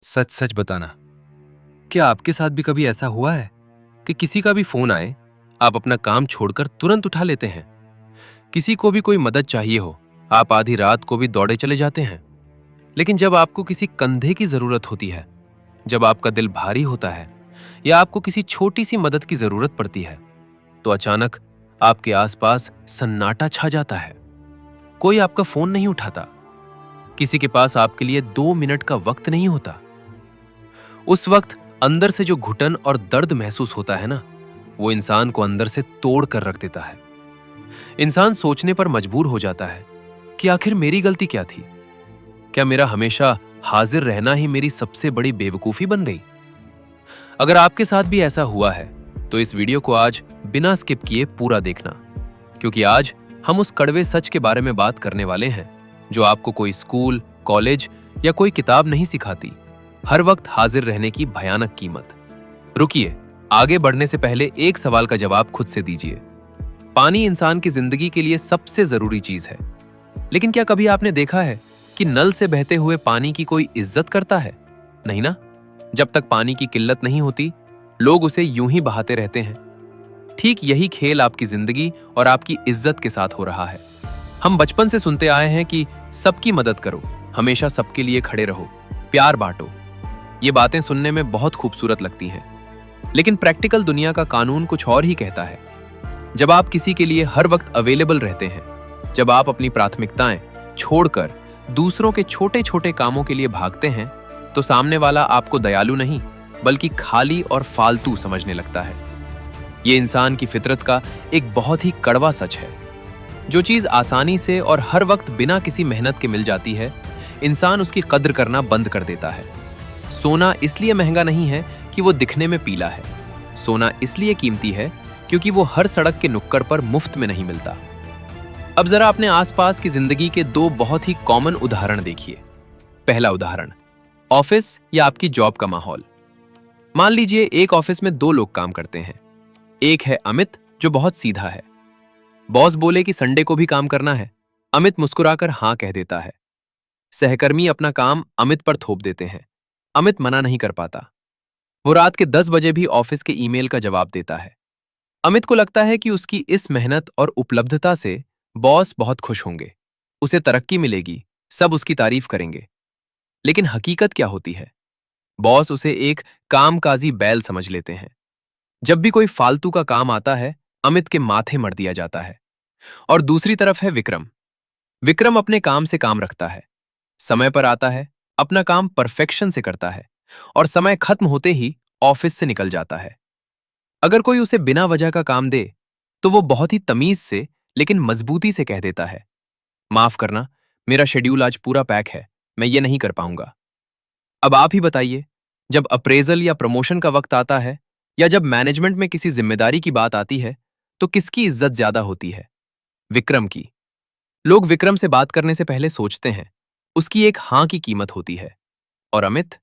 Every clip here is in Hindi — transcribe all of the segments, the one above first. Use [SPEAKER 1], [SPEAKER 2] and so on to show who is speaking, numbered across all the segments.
[SPEAKER 1] सच सच बताना, क्या आपके साथ भी कभी ऐसा हुआ है कि किसी का भी फोन आए, आप अपना काम छोड़कर तुरंत उठा लेते हैं? किसी को भी कोई मदद चाहिए हो, आप आधी रात को भी दौड़े चले जाते हैं। लेकिन जब आपको किसी कंधे की जरूरत होती है, जब आपका दिल भारी होता है या आपको किसी छोटी सी मदद की जरूरत पड़ती है, तो अचानक आपके आसपास सन्नाटा छा जाता है। कोई आपका फोन नहीं उठाता, किसी के पास आपके लिए 2 मिनट का वक्त नहीं होता। उस वक्त अंदर से जो घुटन और दर्द महसूस होता है ना, वो इंसान को अंदर से तोड़ कर रख देता है। इंसान सोचने पर मजबूर हो जाता है कि आखिर मेरी गलती क्या थी? क्या मेरा हमेशा हाजिर रहना ही मेरी सबसे बड़ी बेवकूफी बन गई? अगर आपके साथ भी ऐसा हुआ है, तो इस वीडियो को आज बिना स्किप किए पूरा देखना, क्योंकि आज हम उस कड़वे सच के बारे में बात करने वाले हैं जो आपको कोई स्कूल, कॉलेज या कोई किताब नहीं सिखाती। हर वक्त हाजिर रहने की भयानक कीमत। रुकिए, आगे बढ़ने से पहले एक सवाल का जवाब खुद से दीजिए। पानी इंसान की जिंदगी के लिए सबसे जरूरी चीज है, लेकिन क्या कभी आपने देखा है कि नल से बहते हुए पानी की कोई इज्जत करता है? नहीं ना। जब तक पानी की किल्लत नहीं होती, लोग उसे यूं ही बहाते रहते हैं। ठीक यही खेल आपकी जिंदगी और आपकी इज्जत के साथ हो रहा है। हम बचपन से सुनते आए हैं कि सबकी मदद करो, हमेशा सबके लिए खड़े रहो, प्यार बांटो। ये बातें सुनने में बहुत खूबसूरत लगती हैं, लेकिन प्रैक्टिकल दुनिया का कानून कुछ और ही कहता है। जब आप किसी के लिए हर वक्त अवेलेबल रहते हैं, जब आप अपनी प्राथमिकताएं छोड़कर दूसरों के छोटे छोटे कामों के लिए भागते हैं, तो सामने वाला आपको दयालु नहीं बल्कि खाली और फालतू समझने लगता है। ये इंसान की फितरत का एक बहुत ही कड़वा सच है। जो चीज आसानी से और हर वक्त बिना किसी मेहनत के मिल जाती है, इंसान उसकी कद्र करना बंद कर देता है। सोना इसलिए महंगा नहीं है कि वो दिखने में पीला है। सोना इसलिए कीमती है क्योंकि वो हर सड़क के नुक्कड़ पर मुफ्त में नहीं मिलता। अब जरा अपने आसपास की जिंदगी के दो बहुत ही कॉमन उदाहरण देखिए। पहला उदाहरण, ऑफिस या आपकी जॉब का माहौल। मान लीजिए एक ऑफिस में दो लोग काम करते हैं। एक है अमित, जो बहुत सीधा है। बॉस बोले कि संडे को भी काम करना है, अमित मुस्कुराकर हाँ कह देता है। सहकर्मी अपना काम अमित पर थोप देते हैं, अमित मना नहीं कर पाता। वो रात के 10 बजे भी ऑफिस के ईमेल का जवाब देता है। अमित को लगता है कि उसकी इस मेहनत और उपलब्धता से बॉस बहुत खुश होंगे, उसे तरक्की मिलेगी, सब उसकी तारीफ करेंगे। लेकिन हकीकत क्या होती है? बॉस उसे एक कामकाजी बैल समझ लेते हैं। जब भी कोई फालतू का काम आता है, अमित के माथे मर दिया जाता है। और दूसरी तरफ है विक्रम। विक्रम अपने काम से काम रखता है, समय पर आता है, अपना काम परफेक्शन से करता है और समय खत्म होते ही ऑफिस से निकल जाता है। अगर कोई उसे बिना वजह का काम दे, तो वो बहुत ही तमीज से लेकिन मजबूती से कह देता है, माफ करना, मेरा शेड्यूल आज पूरा पैक है, मैं ये नहीं कर पाऊंगा। अब आप ही बताइए, जब अप्रेजल या प्रमोशन का वक्त आता है या जब मैनेजमेंट में किसी जिम्मेदारी की बात आती है, तो किसकी इज्जत ज्यादा होती है? विक्रम की। लोग विक्रम से बात करने से पहले सोचते हैं, उसकी एक हाँ की कीमत होती है। और अमित?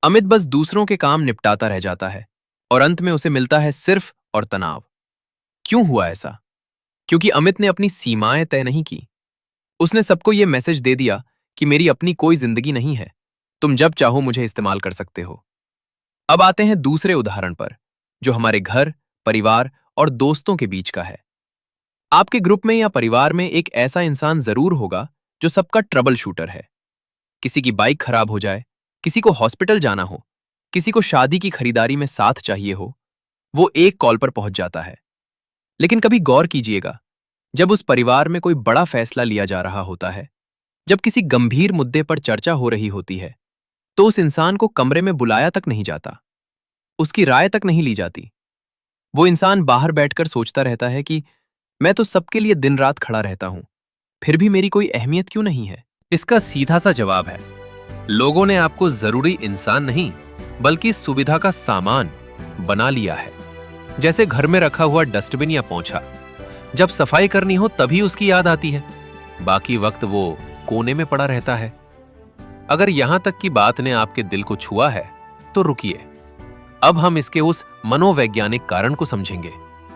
[SPEAKER 1] अमित बस दूसरों के काम निपटाता रह जाता है और अंत में उसे मिलता है सिर्फ और तनाव। क्यों हुआ ऐसा? क्योंकि अमित ने अपनी सीमाएं तय नहीं की। उसने सबको यह मैसेज दे दिया कि मेरी अपनी कोई जिंदगी नहीं है, तुम जब चाहो मुझे इस्तेमाल कर सकते हो। अब आते हैं दूसरे उदाहरण पर, जो हमारे घर, परिवार और दोस्तों के बीच का है। आपके ग्रुप में या परिवार में एक ऐसा इंसान जरूर होगा जो सबका ट्रबल शूटर है। किसी की बाइक खराब हो जाए, किसी को हॉस्पिटल जाना हो, किसी को शादी की खरीदारी में साथ चाहिए हो, वो एक कॉल पर पहुंच जाता है। लेकिन कभी गौर कीजिएगा, जब उस परिवार में कोई बड़ा फैसला लिया जा रहा होता है, जब किसी गंभीर मुद्दे पर चर्चा हो रही होती है, तो उस इंसान को कमरे में बुलाया तक नहीं जाता, उसकी राय तक नहीं ली जाती। वो इंसान बाहर बैठकर सोचता रहता है कि मैं तो सबके लिए दिन रात खड़ा रहता हूं, फिर भी मेरी कोई अहमियत क्यों नहीं है? इसका सीधा सा जवाब है, लोगों ने आपको जरूरी इंसान नहीं बल्कि सुविधा का सामान बना लिया है। जैसे घर में रखा हुआ डस्टबिन या पोंछा, जब सफाई करनी हो तभी उसकी याद आती है, बाकी वक्त वो कोने में पड़ा रहता है। अगर यहां तक की बात ने आपके दिल को छुआ है, तो रुकिए, अब हम इसके उस मनोवैज्ञानिक कारण को समझेंगे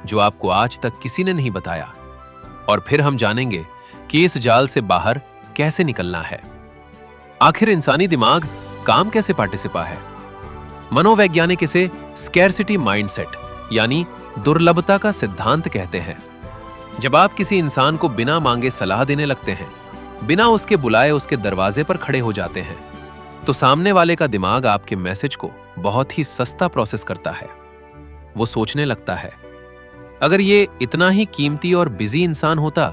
[SPEAKER 1] जो आपको आज तक किसी ने नहीं बताया, और फिर हम जानेंगे कि इस जाल से बाहर कैसे निकलना है। आखिर इंसानी दिमाग काम कैसे पार्टिसिपा है। मनोवैज्ञानिक इसे स्कैरसिटी माइंडसेट यानी दुर्लभता का सिद्धांत कहते हैं। जब आप किसी इंसान को बिना मांगे सलाह देने लगते हैं, बिना उसके बुलाए उसके दरवाजे पर खड़े हो जाते हैं, तो सामने वाले का दिमाग आपके मैसेज को बहुत ही सस्ता प्रोसेस करता है। वो सोचने लगता है, अगर ये इतना ही कीमती और बिजी इंसान होता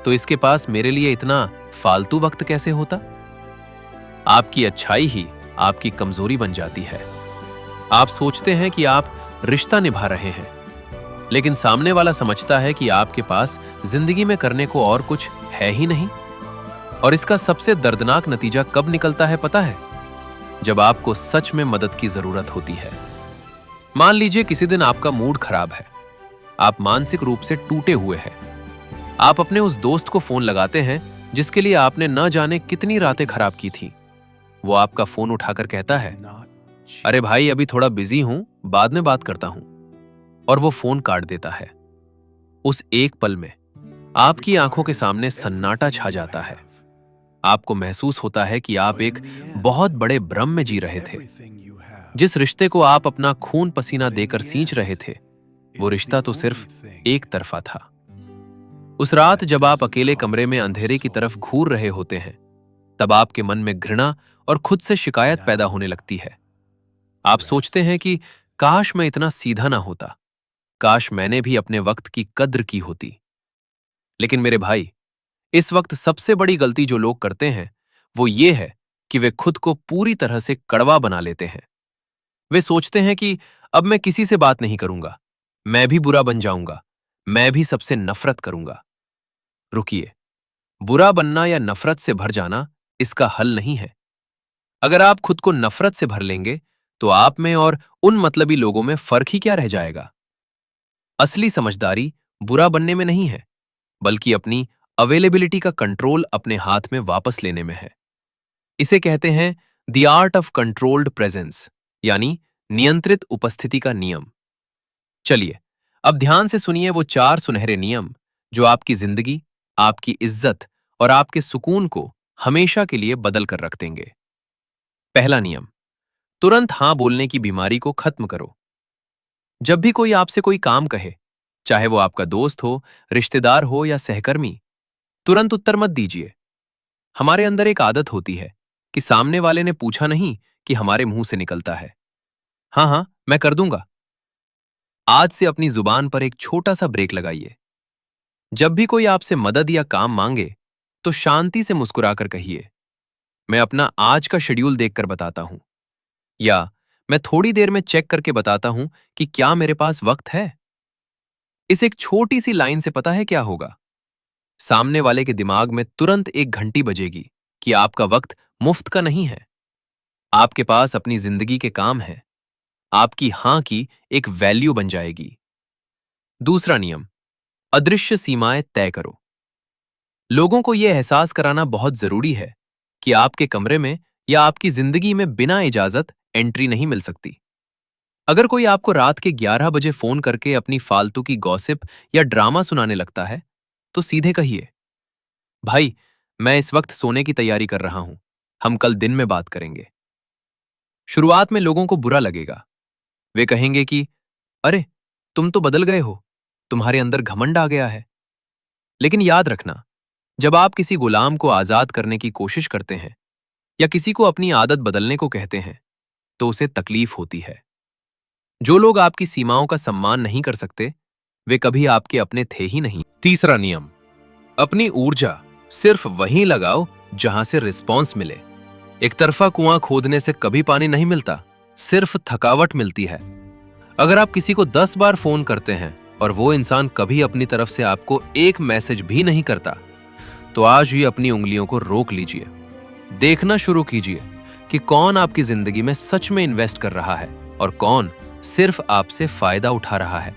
[SPEAKER 1] तो इसके पास मेरे लिए इतना फालतू वक्त कैसे होता। आपकी अच्छाई ही आपकी कमजोरी बन जाती है। आप सोचते हैं कि आप रिश्ता निभा रहे हैं, लेकिन सामने वाला समझता है कि आपके पास जिंदगी में करने को और कुछ है ही नहीं। और इसका सबसे दर्दनाक नतीजा कब निकलता है पता है? जब आपको सच में मदद की जरूरत होती है। मान लीजिए किसी दिन आपका मूड खराब है, आप मानसिक रूप से टूटे हुए हैं। आप अपने उस दोस्त को फोन लगाते हैं जिसके लिए आपने न जाने कितनी रातें खराब की थी। वो आपका फोन उठाकर कहता है, अरे भाई अभी थोड़ा बिजी हूं, बाद में बात करता हूं। और वो फोन काट देता है। उस एक पल में आपकी आंखों के सामने सन्नाटा छा जाता है। आपको महसूस होता है कि आप एक बहुत बड़े भ्रम में जी रहे थे। जिस रिश्ते को आप अपना खून पसीना देकर सींच रहे थे, वो रिश्ता तो सिर्फ एक तरफा था। उस रात जब आप अकेले कमरे में अंधेरे की तरफ घूर रहे होते हैं, तब आपके मन में घृणा और खुद से शिकायत पैदा होने लगती है। आप सोचते हैं कि काश मैं इतना सीधा ना होता, काश मैंने भी अपने वक्त की कद्र की होती। लेकिन मेरे भाई, इस वक्त सबसे बड़ी गलती जो लोग करते हैं वो ये है कि वे खुद को पूरी तरह से कड़वा बना लेते हैं। वे सोचते हैं कि अब मैं किसी से बात नहीं करूंगा, मैं भी बुरा बन जाऊंगा, मैं भी सबसे नफरत करूंगा। रुकिए, बुरा बनना या नफरत से भर जाना इसका हल नहीं है। अगर आप खुद को नफरत से भर लेंगे तो आप में और उन मतलबी लोगों में फर्क ही क्या रह जाएगा। असली समझदारी बुरा बनने में नहीं है, बल्कि अपनी अवेलेबिलिटी का कंट्रोल अपने हाथ में वापस लेने में है। इसे कहते हैं the art of controlled presence, यानी नियंत्रित उपस्थिति का नियम। चलिए अब ध्यान से सुनिए वो 4 सुनहरे नियम जो आपकी जिंदगी, आपकी इज्जत और आपके सुकून को हमेशा के लिए बदल कर रख देंगे। पहला नियम, तुरंत हां बोलने की बीमारी को खत्म करो। जब भी कोई आपसे कोई काम कहे, चाहे वो आपका दोस्त हो, रिश्तेदार हो या सहकर्मी, तुरंत उत्तर मत दीजिए। हमारे अंदर एक आदत होती है कि सामने वाले ने पूछा नहीं कि हमारे मुंह से निकलता है, हाँ हाँ मैं कर दूंगा। आज से अपनी जुबान पर एक छोटा सा ब्रेक लगाइए। जब भी कोई आपसे मदद या काम मांगे, तो शांति से मुस्कुराकर कहिए, मैं अपना आज का शेड्यूल देखकर बताता हूं, या मैं थोड़ी देर में चेक करके बताता हूं कि क्या मेरे पास वक्त है। इस एक छोटी सी लाइन से पता है क्या होगा? सामने वाले के दिमाग में तुरंत एक घंटी बजेगी कि आपका वक्त मुफ्त का नहीं है। आपके पास अपनी जिंदगी के काम है। आपकी हां की एक वैल्यू बन जाएगी। दूसरा नियम, अदृश्य सीमाएं तय करो। लोगों को यह एहसास कराना बहुत जरूरी है कि आपके कमरे में या आपकी जिंदगी में बिना इजाजत एंट्री नहीं मिल सकती। अगर कोई आपको रात के 11 बजे फोन करके अपनी फालतू की गॉसिप या ड्रामा सुनाने लगता है, तो सीधे कहिए, भाई मैं इस वक्त सोने की तैयारी कर रहा हूं, हम कल दिन में बात करेंगे। शुरुआत में लोगों को बुरा लगेगा। वे कहेंगे कि अरे तुम तो बदल गए हो, तुम्हारे अंदर घमंड आ गया है। लेकिन याद रखना, जब आप किसी गुलाम को आजाद करने की कोशिश करते हैं या किसी को अपनी आदत बदलने को कहते हैं, तो उसे तकलीफ होती है। जो लोग आपकी सीमाओं का सम्मान नहीं कर सकते, वे कभी आपके अपने थे ही नहीं। तीसरा नियम, अपनी ऊर्जा सिर्फ वहीं लगाओ जहां से रिस्पॉन्स मिले। एक तरफा कुआं खोदने से कभी पानी नहीं मिलता, सिर्फ थकावट मिलती है। अगर आप किसी को 10 बार फोन करते हैं और वो इंसान कभी अपनी तरफ से आपको एक मैसेज भी नहीं करता, तो आज ही अपनी उंगलियों को रोक लीजिए। देखना शुरू कीजिए कि कौन आपकी जिंदगी में सच में इन्वेस्ट कर रहा है और कौन सिर्फ आपसे फायदा उठा रहा है।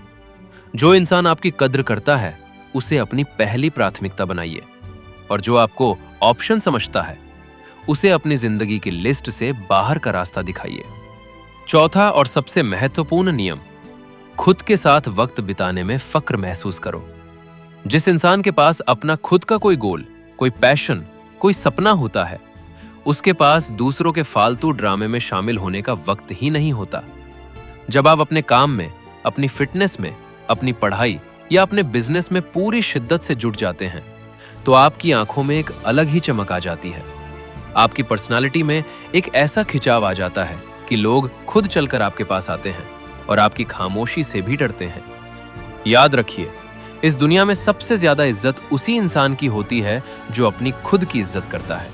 [SPEAKER 1] जो इंसान आपकी कद्र करता है, उसे अपनी पहली प्राथमिकता बनाइए, और जो आपको ऑप्शन समझता है, उसे अपनी जिंदगी की लिस्ट से बाहर का रास्ता दिखाइए। चौथा और सबसे महत्वपूर्ण नियम, खुद के साथ वक्त बिताने में फक्र महसूस करो। जिस इंसान के पास अपना खुद का कोई गोल, कोई पैशन, कोई सपना होता है, उसके पास दूसरों के फालतू ड्रामे में शामिल होने का वक्त ही नहीं होता। जब आप अपने काम में, अपनी फिटनेस में, अपनी पढ़ाई या अपने बिजनेस में पूरी शिद्दत से जुट जाते हैं, तो आपकी आंखों में एक अलग ही चमक आ जाती है। आपकी पर्सनालिटी में एक ऐसा खिंचाव आ जाता है कि लोग खुद चलकर आपके पास आते हैं और आपकी खामोशी से भी डरते हैं। याद रखिए, इस दुनिया में सबसे ज्यादा इज्जत उसी इंसान की होती है जो अपनी खुद की इज्जत करता है।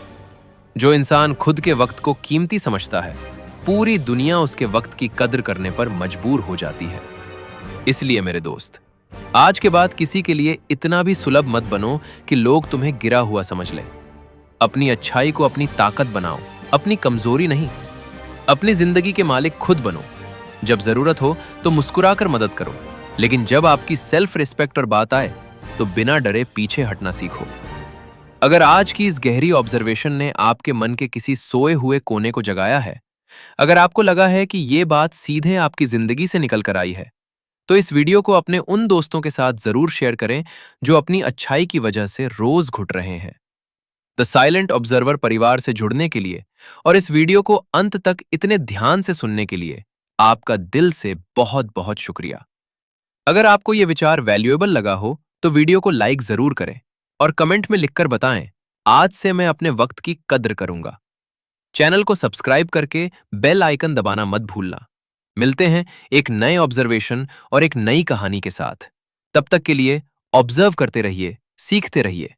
[SPEAKER 1] जो इंसान खुद के वक्त को कीमती समझता है, पूरी दुनिया उसके वक्त की कद्र करने पर मजबूर हो जाती है। इसलिए मेरे दोस्त, आज के बाद किसी के लिए इतना भी सुलभ मत बनो कि लोग तुम्हें गिरा हुआ समझ लें। अपनी अच्छाई को अपनी ताकत बनाओ, अपनी कमजोरी नहीं। अपनी जिंदगी के मालिक खुद बनो। जब जरूरत हो तो मुस्कुराकर मदद करो, लेकिन जब आपकी सेल्फ रिस्पेक्ट और बात आए तो बिना डरे पीछे हटना सीखो। अगर आज की इस गहरी ऑब्जर्वेशन ने आपके मन के किसी सोए हुए कोने को जगाया है, अगर आपको लगा है कि ये बात सीधे आपकी जिंदगी से निकल कर आई है, तो इस वीडियो को अपने उन दोस्तों के साथ जरूर शेयर करें जो अपनी अच्छाई की वजह से रोज घुट रहे हैं। द साइलेंट ऑब्जर्वर परिवार से जुड़ने के लिए और इस वीडियो को अंत तक इतने ध्यान से सुनने के लिए आपका दिल से बहुत बहुत शुक्रिया। अगर आपको यह विचार वैल्यूएबल लगा हो तो वीडियो को लाइक जरूर करें और कमेंट में लिखकर बताएं, आज से मैं अपने वक्त की कद्र करूंगा। चैनल को सब्सक्राइब करके बेल आइकन दबाना मत भूलना। मिलते हैं एक नए ऑब्जर्वेशन और एक नई कहानी के साथ। तब तक के लिए ऑब्जर्व करते रहिए, सीखते रहिए।